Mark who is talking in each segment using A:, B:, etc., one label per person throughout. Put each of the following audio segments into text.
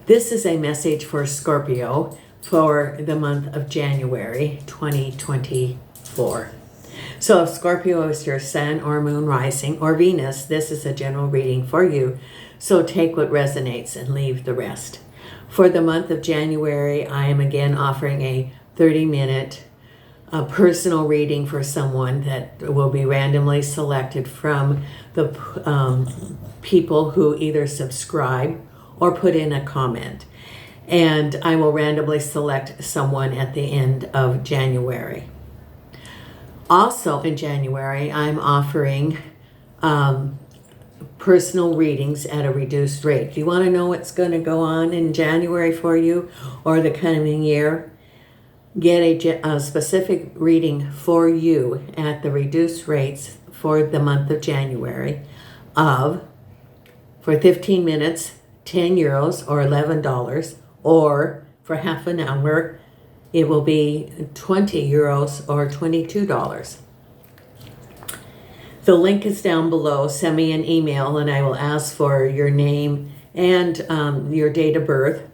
A: This is a message for Scorpio for the month of January 2024. So if Scorpio is your sun or moon rising or Venus, this is a general reading for you. So take what resonates and leave the rest. For the month of January, I am again offering a 30-minute personal reading for someone that will be randomly selected from the people who either subscribe or put in a comment. And I will randomly select someone at the end of January. Also in January, I'm offering personal readings at a reduced rate. If you want to know what's going to go on in January for you or the coming year, get a specific reading for you at the reduced rates for the month of January for 15 minutes, 10 euros or $11, or for half an hour, it will be 20 euros or $22. The link is down below. Send me an email and I will ask for your name and your date of birth.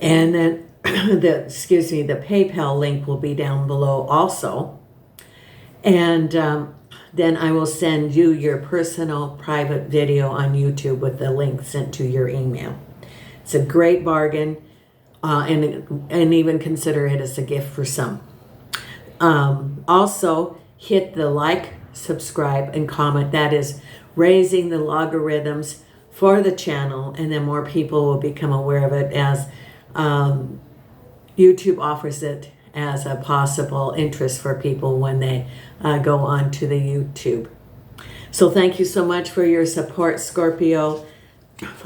A: And then the PayPal link will be down below also. And then I will send you your personal private video on YouTube with the link sent to your email. It's a great bargain, and even consider it as a gift for some. Also, hit the like, subscribe, and comment. That is raising the logarithms for the channel, and then more people will become aware of it as YouTube offers it as a possible interest for people when they go on to the YouTube. So thank you so much for your support, Scorpio.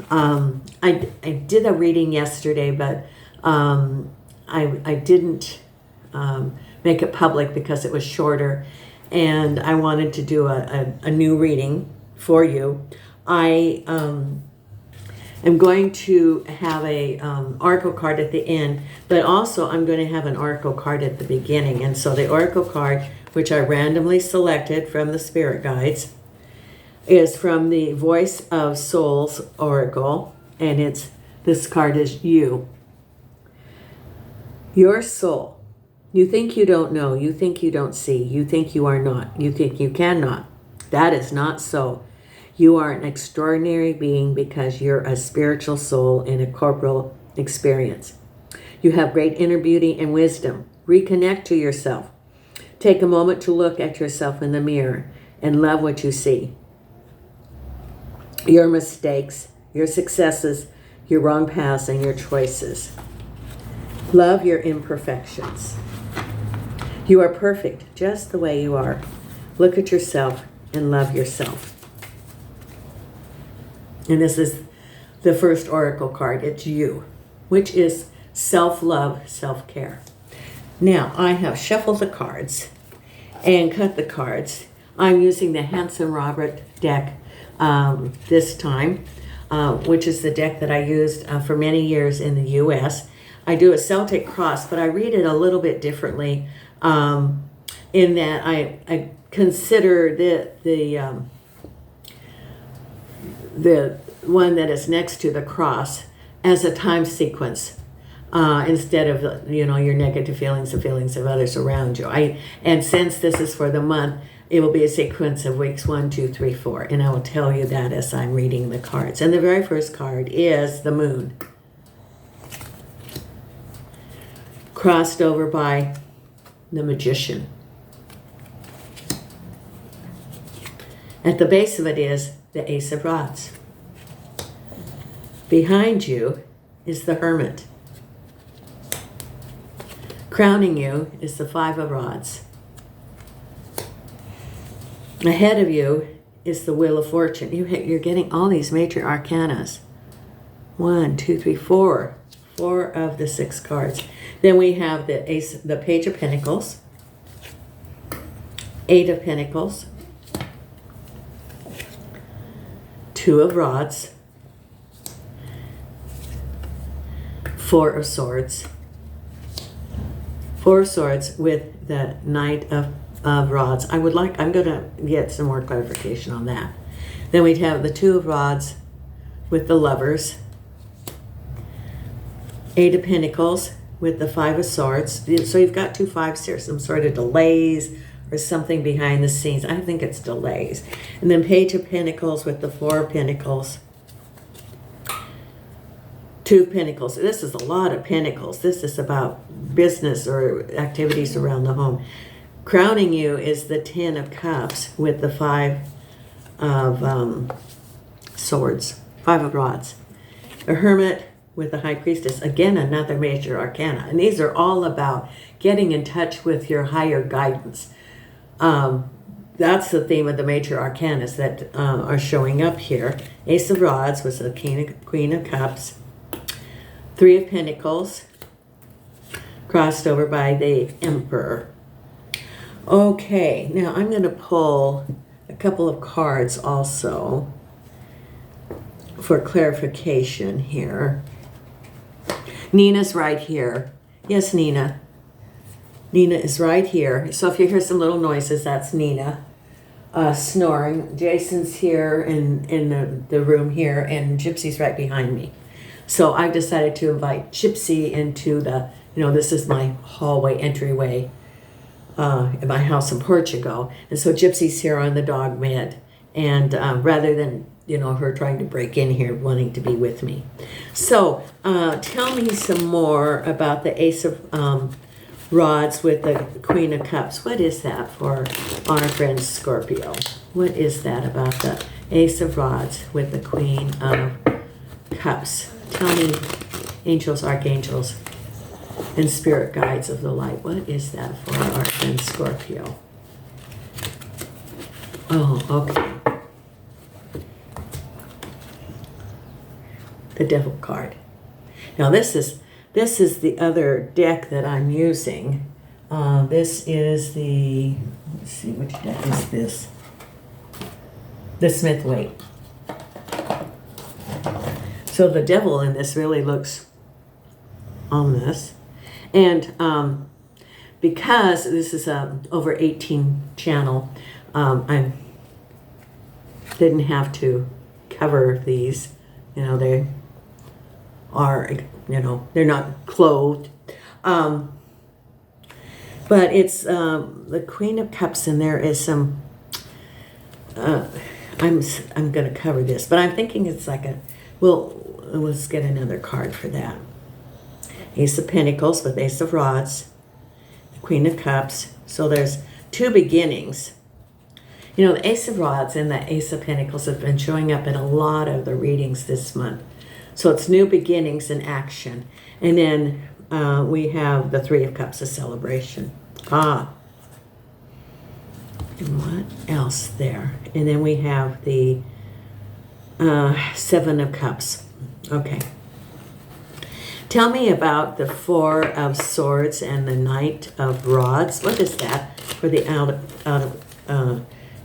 A: I did a reading yesterday, but I didn't make it public because it was shorter, and I wanted to do a new reading for you. I am going to have a oracle card at the end, but also I'm going to have an oracle card at the beginning. And so the oracle card, which I randomly selected from the spirit guides, is from the Voice of Souls Oracle, and this card is you. Your soul. You think you don't know. You think you don't see. You think you are not. You think you cannot. That is not so. You are an extraordinary being because you're a spiritual soul in a corporal experience. You have great inner beauty and wisdom. Reconnect to yourself. Take a moment to look at yourself in the mirror and love what you see. Your mistakes, your successes, your wrong paths, and your choices. Love your imperfections. You are perfect just the way you are. Look at yourself and love yourself. And this is the first oracle card. It's you, which is self-love, self-care. Now, I have shuffled the cards and cut the cards. I'm using the Hanson Robert deck this time, which is the deck that I used for many years in the U.S. I do a Celtic cross, but I read it a little bit differently in that I consider the one that is next to the cross as a time sequence instead of your negative feelings, the feelings of others around you. And since this is for the month, it will be a sequence of weeks 1, 2, 3, 4, and I will tell you that as I'm reading the cards. And the very first card is the moon, crossed over by the magician. At the base of it is the Ace of Rods. Behind you is the Hermit. Crowning you is the Five of Rods. Ahead of you is the Wheel of Fortune. You're getting all these major arcanas. 1, 2, 3, 4. 4 of the 6 cards. Then we have the Page of Pentacles, 8 of Pentacles, 2 of Rods, 4 of Swords, 4 of Swords with the Knight of Rods. I'm going to get some more clarification on that. Then we'd have the 2 of Rods with the Lovers, Eight of Pentacles with the Five of Swords. So you've got two fives here, some sort of delays or something behind the scenes. I think it's delays. And then Page of Pentacles with the Four of Pentacles. Two of Pentacles. This is a lot of pentacles. This is about business or activities around the home. Crowning you is the Ten of Cups with the Five of Swords. Five of Rods. A Hermit with the High Priestess. Again, another major arcana. And these are all about getting in touch with your higher guidance. That's the theme of the major arcanas that are showing up here. Ace of Rods was the Queen of Cups. Three of Pentacles, crossed over by the Emperor. Okay, now I'm going to pull a couple of cards also for clarification here. Nina's right here. Yes, Nina. Nina is right here. So if you hear some little noises, that's Nina snoring. Jason's here in the room here, and Gypsy's right behind me. So I've decided to invite Gypsy into the, this is my hallway entryway in my house in Portugal. And so Gypsy's here on the dog med. And rather than, her trying to break in here, wanting to be with me. So tell me some more about the Ace of Rods with the Queen of Cups. What is that for our friend Scorpio? What is that about the Ace of Rods with the Queen of Cups? Tell me, angels, archangels, and spirit guides of the light. What is that for our friend Scorpio? Oh, okay. The Devil card. Now this is the other deck that I'm using. This is the, let's see, which deck is this? The Smith-Waite. So the devil in this really looks ominous. And because this is a over 18 channel, I didn't have to cover these. They are, they're not clothed. But it's the Queen of Cups, and there is some, I'm going to cover this, but I'm thinking it's like let's get another card for that. Ace of Pentacles with Ace of Rods, Queen of Cups. So there's two beginnings. The Ace of Rods and the Ace of Pentacles have been showing up in a lot of the readings this month. So it's new beginnings in action. And then we have the Three of Cups, a celebration. And what else there? And then we have the Seven of Cups. Okay. Tell me about the Four of Swords and the Knight of Rods. What is that for the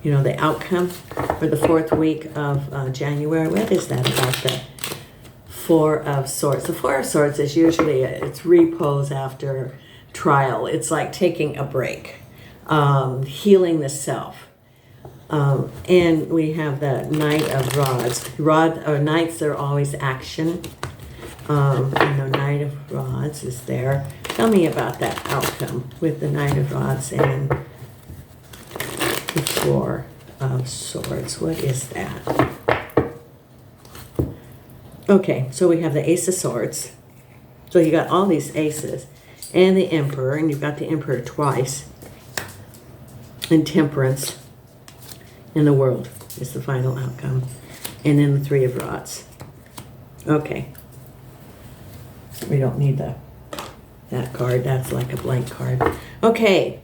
A: the outcome for the fourth week of January? What is that about the Four of Swords? The Four of Swords is usually it's repose after trial. It's like taking a break, healing the self. And we have the Knight of Rods. Knights are always action. Knight of Rods is there. Tell me about that outcome with the Knight of Rods and the Four of Swords. What is that? Okay, so we have the Ace of Swords. So you got all these aces. And the Emperor, and you've got the Emperor twice. And Temperance. And the World is the final outcome. And then the Three of Rods. Okay. We don't need that card. That's like a blank card. Okay.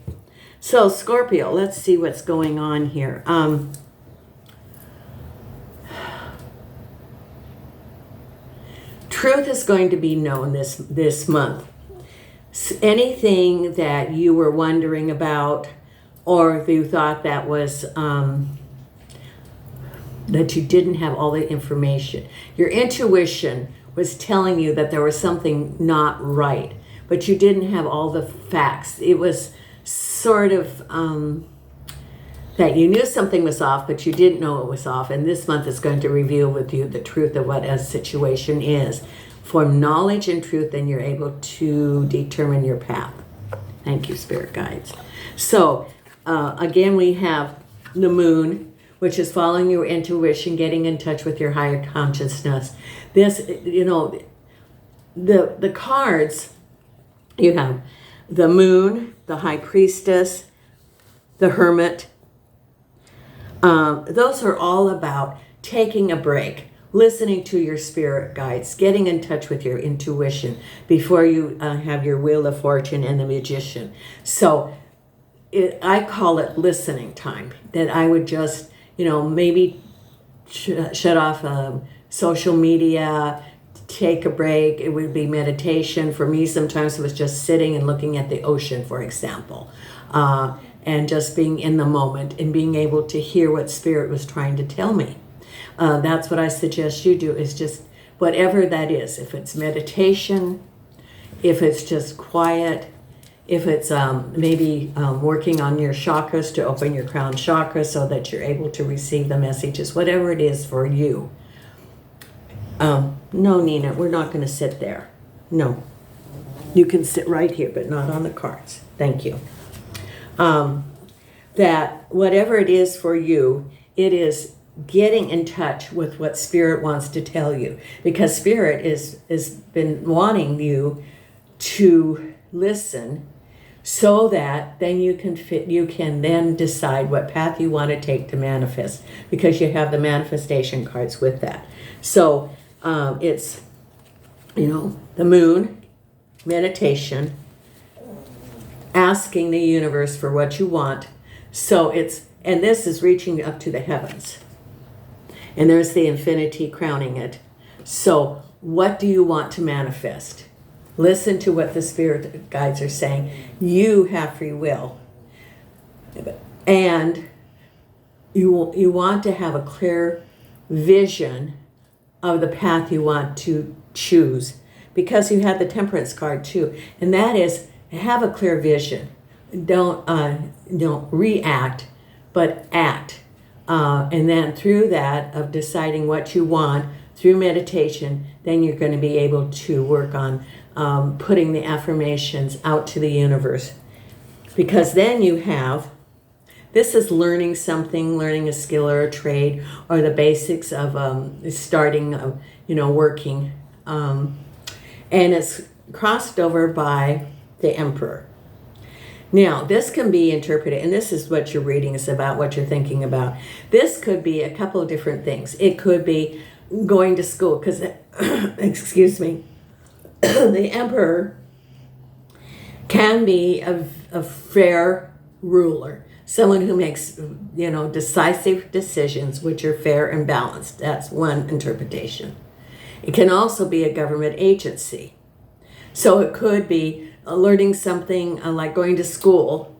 A: So Scorpio, let's see what's going on here. Truth is going to be known this month. Anything that you were wondering about, or if you thought that was that you didn't have all the information, your intuition was telling you that there was something not right, but you didn't have all the facts. It was sort of that you knew something was off, but you didn't know it was off. And this month is going to reveal with you the truth of what a situation is. For knowledge and truth, then you're able to determine your path. Thank you, Spirit Guides. So, again, we have the moon, which is following your intuition, getting in touch with your higher consciousness. This, you know, the cards, you have the moon, the high priestess, the hermit. Those are all about taking a break, listening to your spirit guides, getting in touch with your intuition before you have your Wheel of Fortune and the Magician. So I call it listening time, that I would just, you know, maybe shut off social media, take a break. It would be meditation. For me, sometimes it was just sitting and looking at the ocean, for example, and just being in the moment and being able to hear what Spirit was trying to tell me. That's what I suggest you do, is just whatever that is. If it's meditation, if it's just quiet, if it's maybe working on your chakras to open your crown chakra so that you're able to receive the messages, whatever it is for you. No, Nina, we're not going to sit there. No. You can sit right here, but not on the cards. Thank you. That whatever it is for you, it is getting in touch with what Spirit wants to tell you, because Spirit is been wanting you to listen, so that then you can then decide what path you want to take to manifest, because you have the manifestation cards with that. So it's, you know, the moon, meditation, asking the universe for what you want. So it's, and this is reaching up to the heavens. And there's the infinity crowning it. So what do you want to manifest? Listen to what the spirit guides are saying. You have free will. And you want to have a clear vision of the path you want to choose, because you have the Temperance card too. And that is, have a clear vision. Don't react, but act. And then through that of deciding what you want through meditation, then you're going to be able to work on putting the affirmations out to the universe. Because then you have, this is learning something, learning a skill or a trade, or the basics of starting, working. And it's crossed over by the Emperor. Now, this can be interpreted, and this is what your reading is about, what you're thinking about. This could be a couple of different things. It could be going to school, because, excuse me, the Emperor can be a fair ruler, someone who makes, decisive decisions which are fair and balanced. That's one interpretation. It can also be a government agency. So it could be learning something like going to school,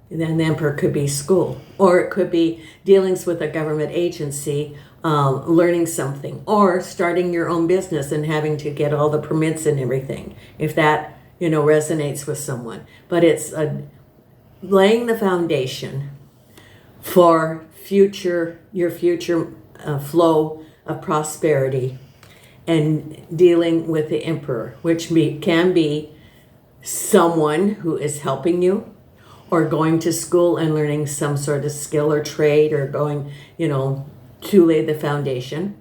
A: and then the Emperor could be school. Or it could be dealings with a government agency, learning something. Or starting your own business and having to get all the permits and everything, if that, resonates with someone. But it's laying the foundation for your future flow of prosperity, and dealing with the Emperor, which can be someone who is helping you, or going to school and learning some sort of skill or trade, or going, to lay the foundation,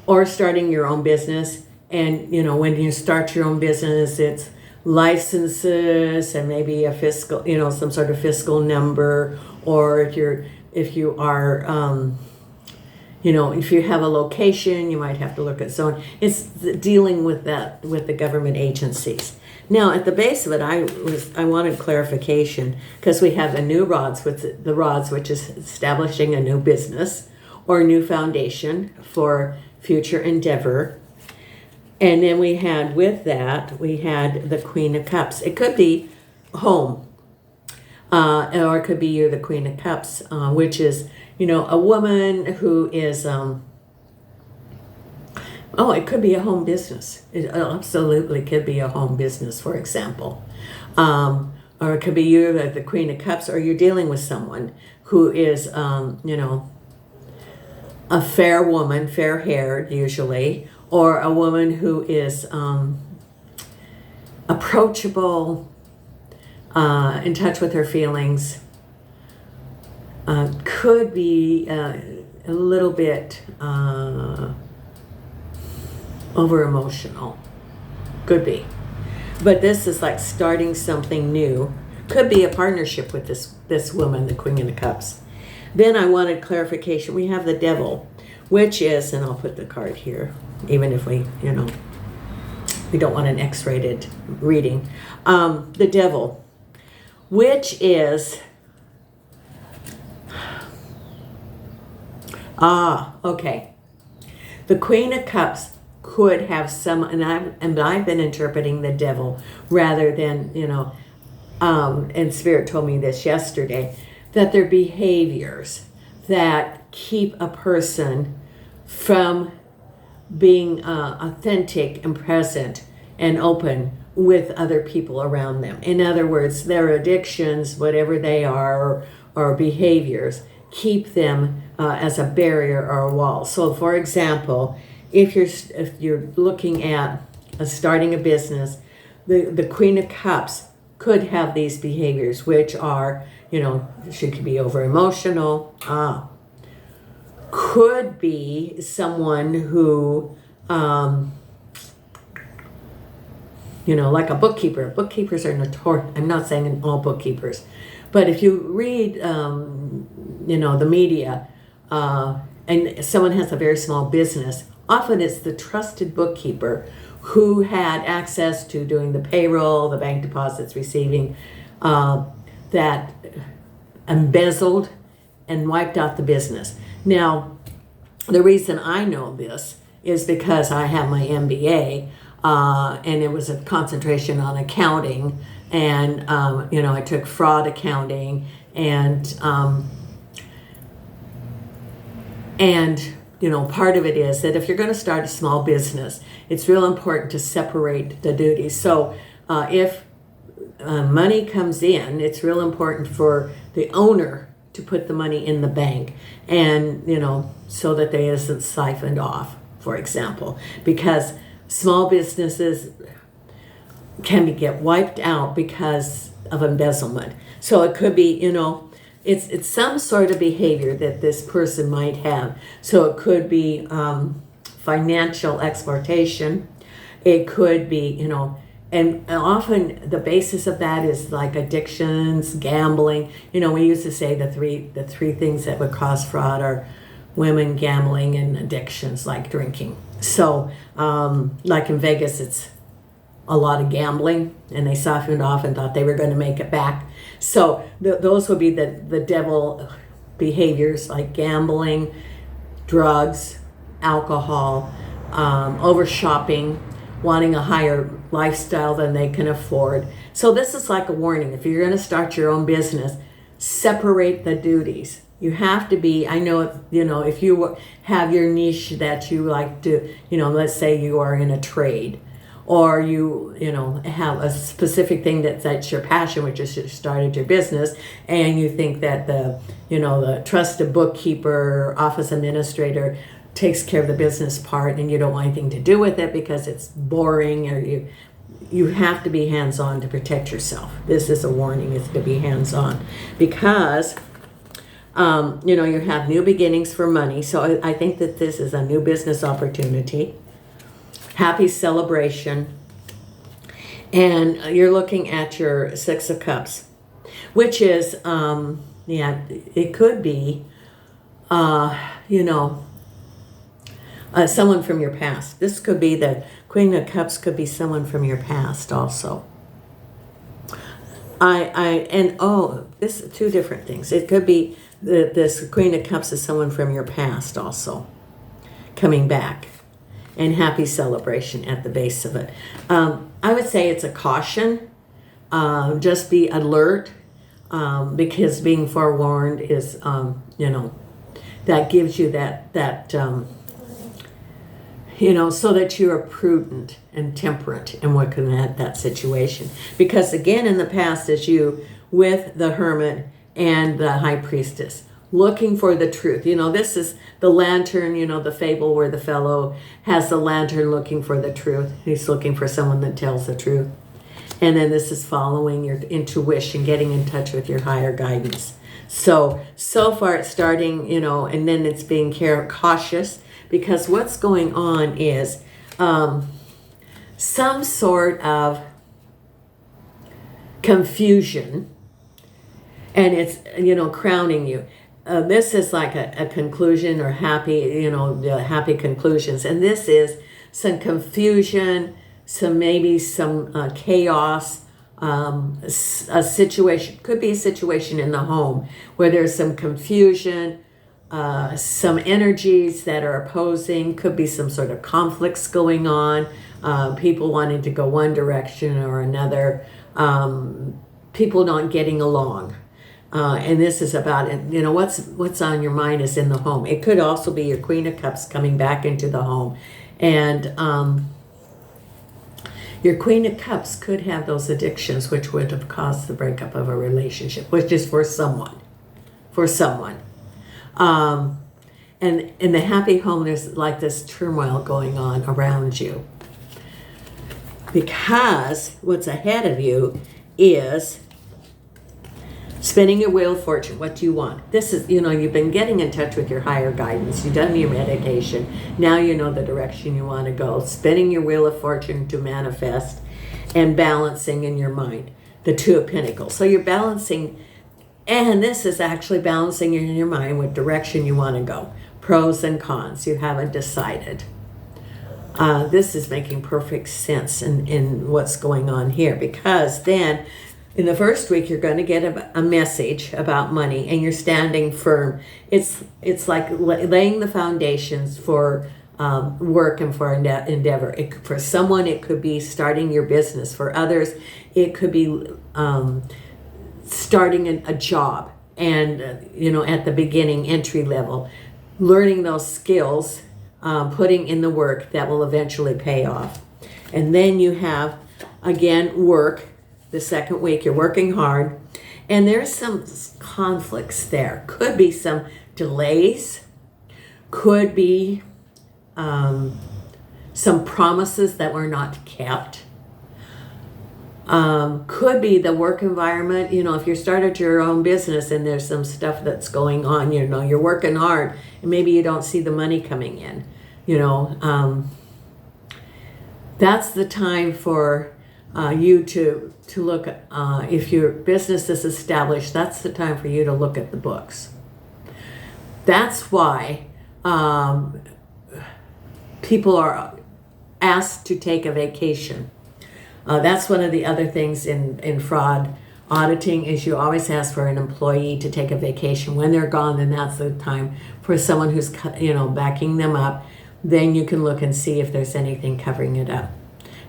A: or starting your own business. And, when you start your own business, it's licenses and maybe a fiscal, some sort of fiscal number, or if you are, if you have a location, you might have to look at someone. It's dealing with that, with the government agencies. Now, at the base of it, I wanted clarification, because we have the new rods, with the rods, which is establishing a new business or a new foundation for future endeavor. And then we had the Queen of Cups. It could be home, or it could be you're the Queen of Cups, which is, a woman who is, it could be a home business. It absolutely could be a home business, for example. Or it could be you're the Queen of Cups, or you're dealing with someone who is, you know, a fair woman, fair-haired usually, or a woman who is approachable, in touch with her feelings, could be a little bit over-emotional. Could be. But this is like starting something new. Could be a partnership with this woman, the Queen of Cups. Then I wanted clarification. We have the Devil, which is, and I'll put the card here, even if we, you know, we don't want an X-rated reading. The Devil, which is, okay. The Queen of Cups could have some, and I've been interpreting the Devil rather than, you know, and Spirit told me this yesterday, that they're behaviors that keep a person from being authentic and present and open with other people around them. In other words, their addictions, whatever they are, or behaviors, keep them as a barrier or a wall. So, for example, if you're looking at starting a business, the Queen of Cups could have these behaviors, which are, you know, she could be over emotional. Could be someone who, you know, like a bookkeeper. Bookkeepers are notorious. I'm not saying all bookkeepers, but if you read, you know, the media, and someone has a very small business, often it's the trusted bookkeeper who had access to doing the payroll, the bank deposits, receiving, that embezzled and wiped out the business. Now, the reason I know this is because I have my MBA, and it was a concentration on accounting, and you know, I took fraud accounting, and you know, part of it is that if you're going to start a small business, it's real important to separate the duties. So if money comes in, it's real important for the owner to put the money in the bank, and, you know, so that they isn't siphoned off, for example, because small businesses can get wiped out because of embezzlement. So it could be, you know, it's some sort of behavior that this person might have. So it could be financial exploitation. It could be, you know, and often the basis of that is like addictions, gambling. You know, we used to say the three things that would cause fraud are women, gambling, and addictions like drinking. So like in Vegas, it's a lot of gambling, and they softened off and thought they were going to make it back. So those would be the devil behaviors, like gambling, drugs, alcohol, over shopping, wanting a higher lifestyle than they can afford. So this is like a warning. If you're going to start your own business, separate the duties. You have to be, I know, you know, if you have your niche that you like to, you know, let's say you are in a trade, or you know, have a specific thing that's your passion, which is you started your business, and you think that the trusted bookkeeper, office administrator takes care of the business part, and you don't want anything to do with it because it's boring, or you have to be hands-on to protect yourself. This is a warning, is to be hands-on, because you know, you have new beginnings for money. So I think that this is a new business opportunity. Happy celebration. And you're looking at your Six of Cups, which is, yeah, it could be, you know, someone from your past. This could be the Queen of Cups, could be someone from your past also. This is two different things. It could be this Queen of Cups is someone from your past also coming back, and happy celebration at the base of it. I would say it's a caution. Just be alert, because being forewarned is, you know, that gives you that you know, so that you are prudent and temperate in working at that situation. Because again, in the past, as you with the Hermit and the High Priestess. Looking for the truth. You know, this is the lantern, you know, the fable where the fellow has the lantern looking for the truth. He's looking for someone that tells the truth. And then this is following your intuition, getting in touch with your higher guidance. So far it's starting, you know, and then it's being cautious, because what's going on is some sort of confusion, and it's, you know, crowning you. This is like a conclusion, or happy, you know, happy conclusions. And this is some confusion, maybe some chaos, a situation, could be a situation in the home where there's some confusion, some energies that are opposing, could be some sort of conflicts going on, people wanting to go one direction or another, people not getting along. And this is about, you know, what's on your mind is in the home. It could also be your Queen of Cups coming back into the home. And your Queen of Cups could have those addictions which would have caused the breakup of a relationship, which is for someone. And in the happy home, there's like this turmoil going on around you. Because what's ahead of you is spinning your wheel of fortune. What do you want? This is, you know, you've been getting in touch with your higher guidance. You've done your meditation. Now you know the direction you want to go. Spinning your wheel of fortune to manifest, and balancing in your mind. The Two of Pentacles. So you're balancing, and this is actually balancing in your mind what direction you want to go. Pros and cons. You haven't decided. This is making perfect sense in what's going on here, because then in the first week, you're going to get a message about money, and you're standing firm. It's like laying the foundations for work and for endeavor. For someone, it could be starting your business. For others, it could be starting a job, and you know, at the beginning, entry level, learning those skills, putting in the work that will eventually pay off. And then you have, again, work. The second week, you're working hard, and there's some conflicts there. Could be some delays, could be some promises that were not kept, could be the work environment. You know, if you started your own business and there's some stuff that's going on, you know, you're working hard and maybe you don't see the money coming in, you know, that's the time for you to look at, if your business is established, that's the time for you to look at the books. That's why people are asked to take a vacation. That's one of the other things in fraud auditing, is you always ask for an employee to take a vacation. When they're gone, then that's the time for someone who's, you know, backing them up. Then you can look and see if there's anything covering it up.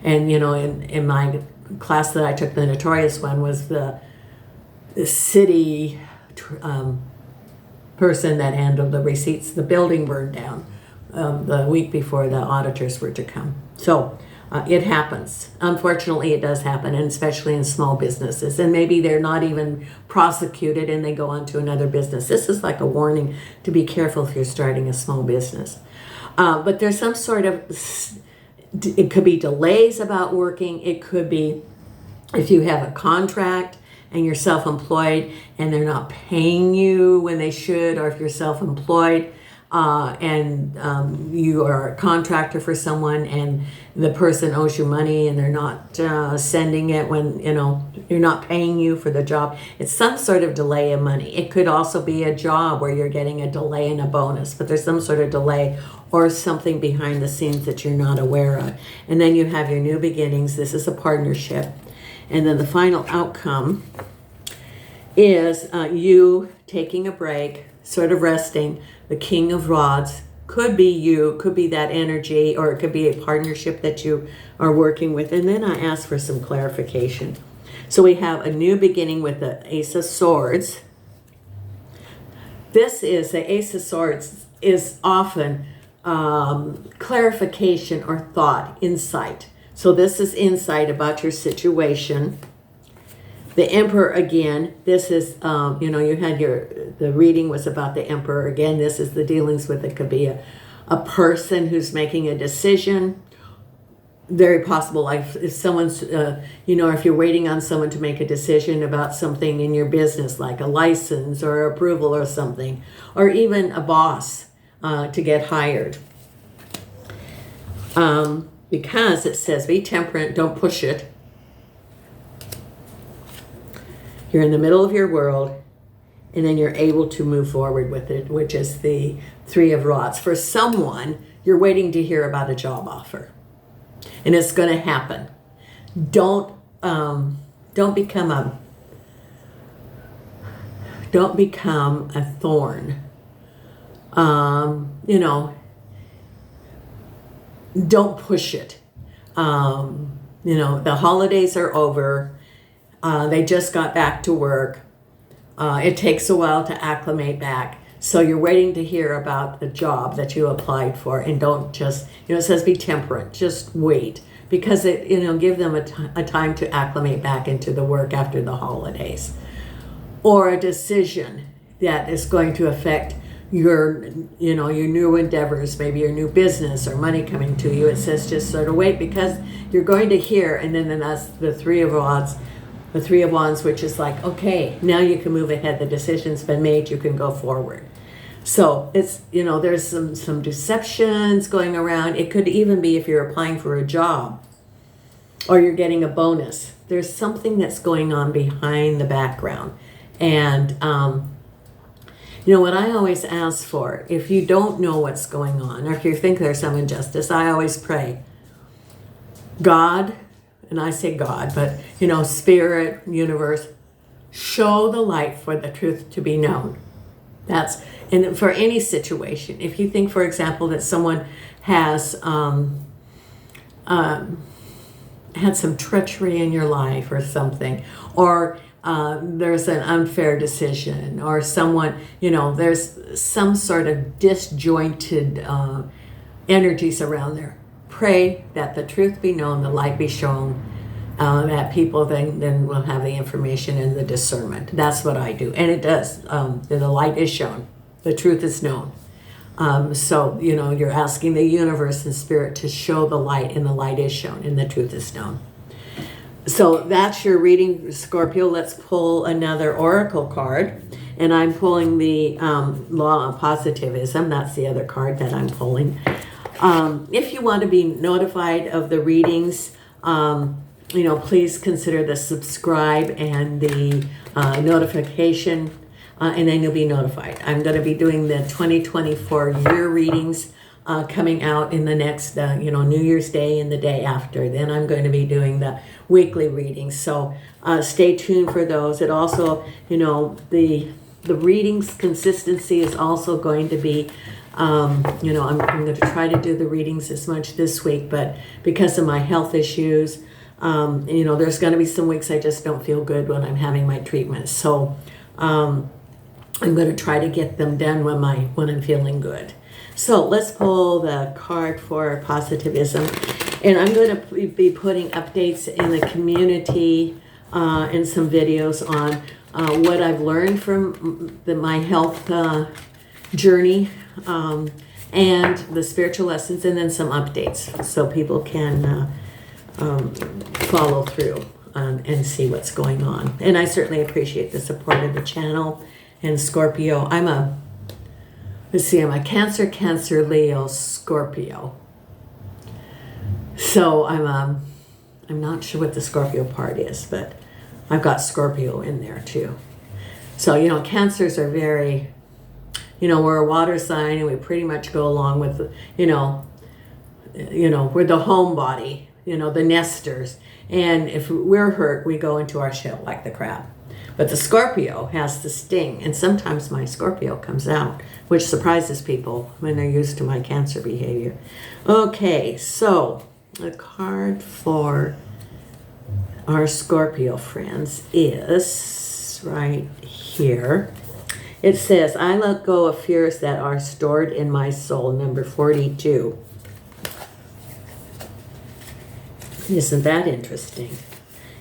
A: And, you know, in my class that I took, the notorious one was the city person that handled the receipts. The building burned down the week before the auditors were to come. So it happens. Unfortunately, it does happen, and especially in small businesses. And maybe they're not even prosecuted and they go on to another business. This is like a warning to be careful if you're starting a small business. But there's some sort of... It could be delays about working. It could be if you have a contract and you're self-employed and they're not paying you when they should, or if you're self-employed and you are a contractor for someone and the person owes you money and they're not sending it when, you know, you're not paying you for the job. It's some sort of delay in money. It could also be a job where you're getting a delay in a bonus, but there's some sort of delay or something behind the scenes that you're not aware of. And then you have your new beginnings. This is a partnership. And then the final outcome is you taking a break, sort of resting. The King of Rods could be you, could be that energy, or it could be a partnership that you are working with. And then I ask for some clarification. So we have a new beginning with the Ace of Swords. This is, the Ace of Swords is often clarification or thought, insight. So this is insight about your situation. The Emperor again, this is, you had the reading was about the Emperor. Again, this is the dealings with, it could be a person who's making a decision. Very possible, like if someone's, if you're waiting on someone to make a decision about something in your business, like a license or approval or something, or even a boss to get hired. Because it says, be temperate, don't push it. You're in the middle of your world, and then you're able to move forward with it, which is the Three of Rods. For someone, you're waiting to hear about a job offer. And it's going to happen. Don't become a thorn. Don't push it. The holidays are over. They just got back to work. It takes a while to acclimate back. So you're waiting to hear about the job that you applied for, and don't just, it says be temperate, just wait, because it, give them a time to acclimate back into the work after the holidays. Or a decision that is going to affect your new endeavors, maybe your new business or money coming to you. It says just sort of wait, because you're going to hear, and then that's the Three of Rods. The Three of Wands, which is like, okay, now you can move ahead. The decision's been made. You can go forward. So it's, there's some deceptions going around. It could even be if you're applying for a job or you're getting a bonus. There's something that's going on behind the background. And, what I always ask for, if you don't know what's going on, or if you think there's some injustice, I always pray, God, and I say God, but, Spirit, universe, show the light for the truth to be known. And for any situation, if you think, for example, that someone has had some treachery in your life or something, or there's an unfair decision, or someone, there's some sort of disjointed energies around there. Pray that the truth be known, the light be shown, that people then will have the information and the discernment. That's what I do. And it does. The light is shown. The truth is known. So, you're asking the universe and spirit to show the light, and the light is shown, and the truth is known. So that's your reading, Scorpio. Let's pull another oracle card. And I'm pulling the Law of Positivism. That's the other card that I'm pulling. If you want to be notified of the readings, please consider the subscribe and the notification, and then you'll be notified. I'm going to be doing the 2024 year readings coming out in the next, New Year's Day and the day after. Then I'm going to be doing the weekly readings. So stay tuned for those. It also, the readings consistency is also going to be, I'm going to try to do the readings as much this week, but because of my health issues, there's going to be some weeks I just don't feel good when I'm having my treatment. So I'm going to try to get them done when I'm feeling good. So let's pull the card for positivism. And I'm going to be putting updates in the community and some videos on what I've learned from my health journey and the spiritual lessons, and then some updates so people can follow through and see what's going on. And I certainly appreciate the support of the channel. And Scorpio, I'm a Cancer, Leo, Scorpio. So I'm not sure what the Scorpio part is, but I've got Scorpio in there too. So, Cancers are very, we're a water sign, and we pretty much go along with, we're the homebody, the nesters. And if we're hurt, we go into our shell like the crab. But the Scorpio has the sting, and sometimes my Scorpio comes out, which surprises people when they're used to my Cancer behavior. Okay, so the card for our Scorpio friends is right here. It says, I let go of fears that are stored in my soul, number 42. Isn't that interesting?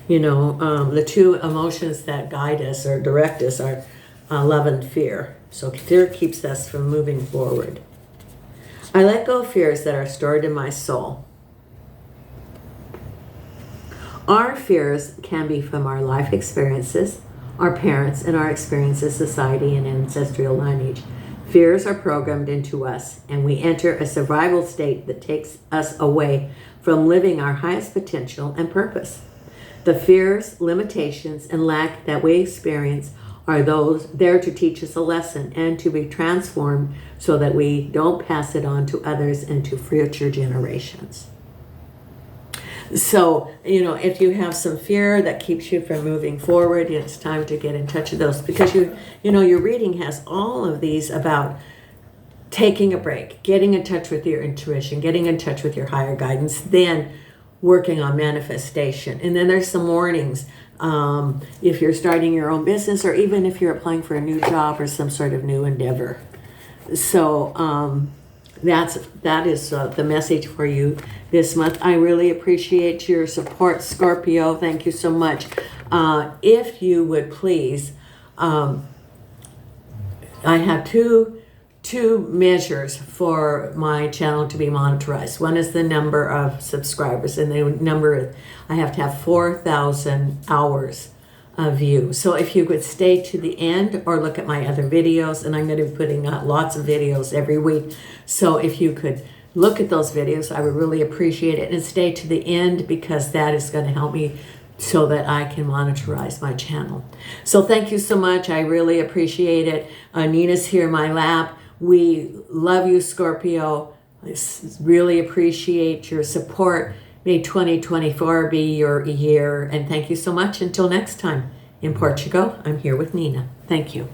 A: The two emotions that guide us or direct us are love and fear. So fear keeps us from moving forward. I let go of fears that are stored in my soul. Our fears can be from our life experiences, our parents, and our experiences, society, and ancestral lineage. Fears are programmed into us, and we enter a survival state that takes us away from living our highest potential and purpose. The fears, limitations, and lack that we experience are those there to teach us a lesson and to be transformed so that we don't pass it on to others and to future generations. So, if you have some fear that keeps you from moving forward, it's time to get in touch with those, because your reading has all of these about taking a break, getting in touch with your intuition, getting in touch with your higher guidance, then working on manifestation. And then there's some warnings if you're starting your own business, or even if you're applying for a new job or some sort of new endeavor. So that is the message for you this month. I really appreciate your support, Scorpio. Thank you so much. If you would please, I have two measures for my channel to be monetized. One is the number of subscribers, and the number I have to have 4,000 hours of view. So if you could stay to the end or look at my other videos, and I'm going to be putting out lots of videos every week. So if you could look at those videos, I would really appreciate it, and stay to the end, because that is going to help me so that I can monetize my channel. So thank you so much. I really appreciate it. Nina's here in my lap. We love you, Scorpio. I really appreciate your support. May 2024 be your year. And thank you so much. Until next time, in Portugal, I'm here with Nina. Thank you.